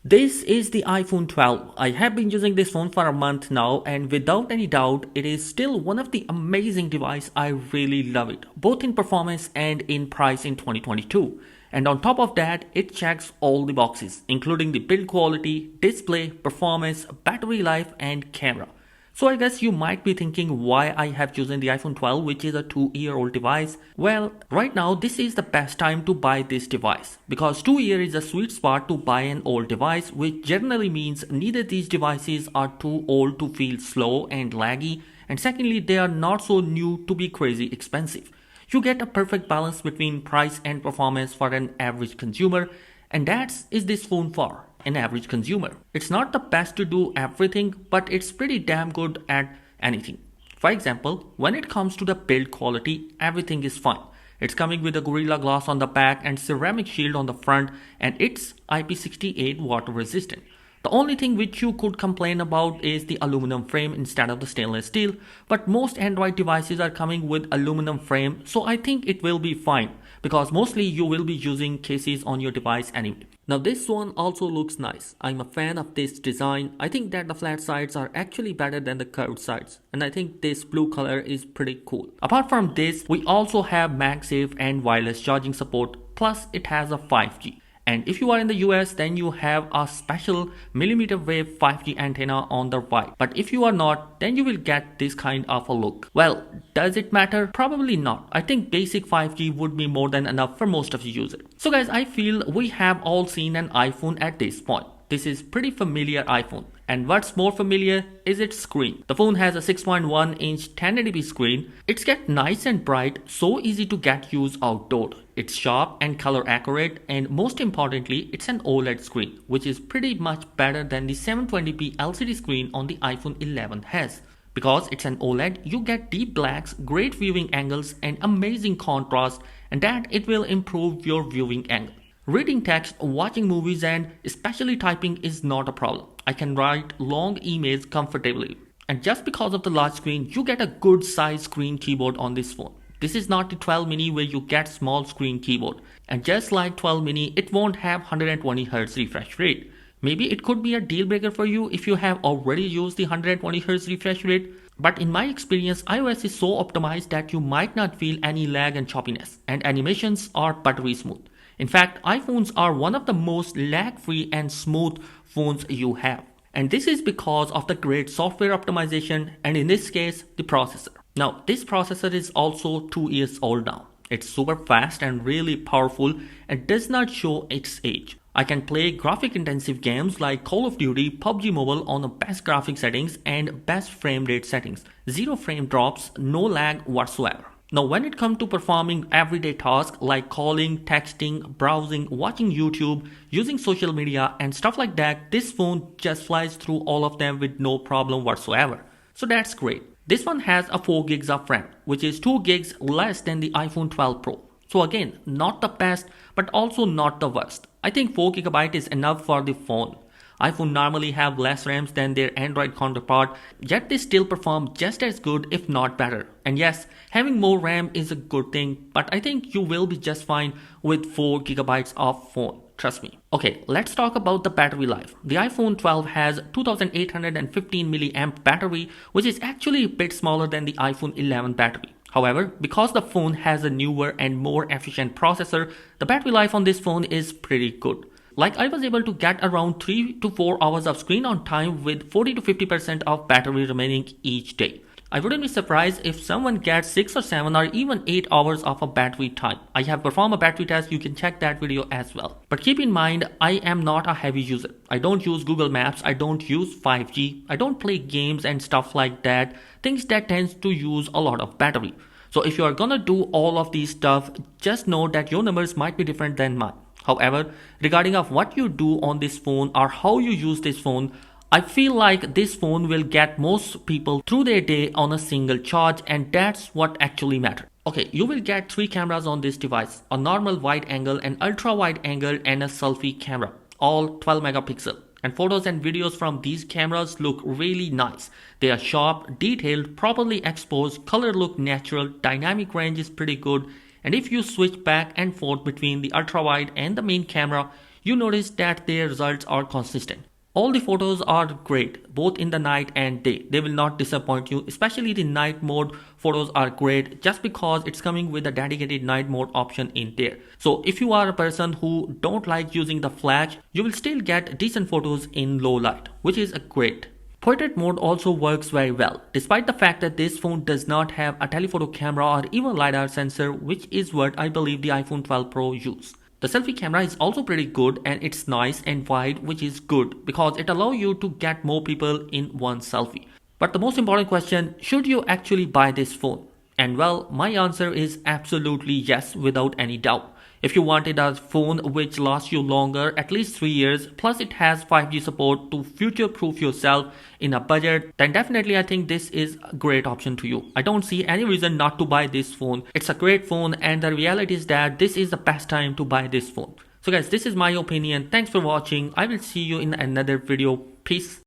This is the iPhone 12. I have been using this phone for a month now, and without any doubt, it is still one of the amazing devices. I really love it, both in performance and in price in 2022. And on top of that, it checks all the boxes, including the build quality, display, performance, battery life, and camera. So I guess you might be thinking why I have chosen the iPhone 12, which is a 2-year-old device. Well, right now this is the best time to buy this device because 2 years is a sweet spot to buy an old device, which generally means neither these devices are too old to feel slow and laggy, and secondly they are not so new to be crazy expensive. You get a perfect balance between price and performance for an average consumer, and that is this phone for an average consumer. It's not the best to do everything, but it's pretty damn good at anything. For example, when it comes to the build quality, everything is fine. It's coming with a Gorilla Glass on the back and ceramic shield on the front, and it's IP68 water resistant. The only thing which you could complain about is the aluminum frame instead of the stainless steel, but most Android devices are coming with aluminum frame, so I think it will be fine because mostly you will be using cases on your device anyway. Now this one also looks nice. I'm a fan of this design. I think that the flat sides are actually better than the curved sides, and I think this blue color is pretty cool. Apart from this, we also have MagSafe and wireless charging support, plus it has a 5G. And if you are in the US, then you have a special millimeter wave 5G antenna on the right. But if you are not, then you will get this kind of a look. Well, does it matter? Probably not. I think basic 5G would be more than enough for most of the users. So guys, I feel we have all seen an iPhone at this point. This is pretty familiar iPhone. And what's more familiar is its screen. The phone has a 6.1-inch 1080p screen. It's get nice and bright, so easy to get used outdoor. It's sharp and color accurate, and most importantly, it's an OLED screen, which is pretty much better than the 720p LCD screen on the iPhone 11 has. Because it's an OLED, you get deep blacks, great viewing angles, and amazing contrast, and that it will improve your viewing angle. Reading text, watching movies, and especially typing is not a problem. I can write long emails comfortably. And just because of the large screen, you get a good size screen keyboard on this phone. This is not the 12 mini where you get small screen keyboard. And just like 12 mini, it won't have 120Hz refresh rate. Maybe it could be a deal breaker for you if you have already used the 120Hz refresh rate. But in my experience, iOS is so optimized that you might not feel any lag and choppiness. And animations are buttery smooth. In fact, iPhones are one of the most lag-free and smooth phones you have. And this is because of the great software optimization and in this case, the processor. Now, this processor is also 2 years old now. It's super fast and really powerful and does not show its age. I can play graphic intensive games like Call of Duty, PUBG Mobile on the best graphic settings and best frame rate settings. Zero frame drops, no lag whatsoever. Now when it comes to performing everyday tasks like calling, texting, browsing, watching YouTube, using social media and stuff like that, this phone just flies through all of them with no problem whatsoever. So that's great. This one has a 4 gigs of RAM, which is 2 gigs less than the iPhone 12 Pro. So again, not the best, but also not the worst. I think 4 GB is enough for the phone. iPhone normally have less RAMs than their Android counterpart, yet they still perform just as good if not better. And yes, having more RAM is a good thing, but I think you will be just fine with 4 GB of phone. Trust me. Okay, let's talk about the battery life. The iPhone 12 has 2815 mAh battery, which is actually a bit smaller than the iPhone 11 battery. However, because the phone has a newer and more efficient processor, the battery life on this phone is pretty good. Like I was able to get around 3 to 4 hours of screen on time with 40 to 50% of battery remaining each day. I wouldn't be surprised if someone gets 6 or 7 or even 8 hours of a battery time. I have performed a battery test, you can check that video as well. But keep in mind, I am not a heavy user. I don't use Google Maps, I don't use 5G, I don't play games and stuff like that, things that tends to use a lot of battery. So if you are gonna do all of these stuff, just know that your numbers might be different than mine. However, regarding of what you do on this phone or how you use this phone, I feel like this phone will get most people through their day on a single charge, and that's what actually matters. Okay, you will get 3 cameras on this device, a normal wide angle, an ultra wide angle and a selfie camera, all 12 megapixel. And photos and videos from these cameras look really nice. They are sharp, detailed, properly exposed, color look natural, dynamic range is pretty good. And if you switch back and forth between the ultra wide and the main camera, you notice that their results are consistent. All the photos are great, both in the night and day. They will not disappoint you, especially the night mode photos are great just because it's coming with a dedicated night mode option in there. So if you are a person who don't like using the flash, you will still get decent photos in low light, which is a great. Portrait mode also works very well, despite the fact that this phone does not have a telephoto camera or even LiDAR sensor, which is what I believe the iPhone 12 Pro use. The selfie camera is also pretty good and it's nice and wide, which is good because it allows you to get more people in one selfie. But the most important question, should you actually buy this phone? And well, my answer is absolutely yes, without any doubt. If you wanted a phone which lasts you longer, at least 3 years, plus it has 5G support to future-proof yourself in a budget, then definitely I think this is a great option to you. I don't see any reason not to buy this phone. It's a great phone and the reality is that this is the best time to buy this phone. So guys, this is my opinion. Thanks for watching. I will see you in another video. Peace.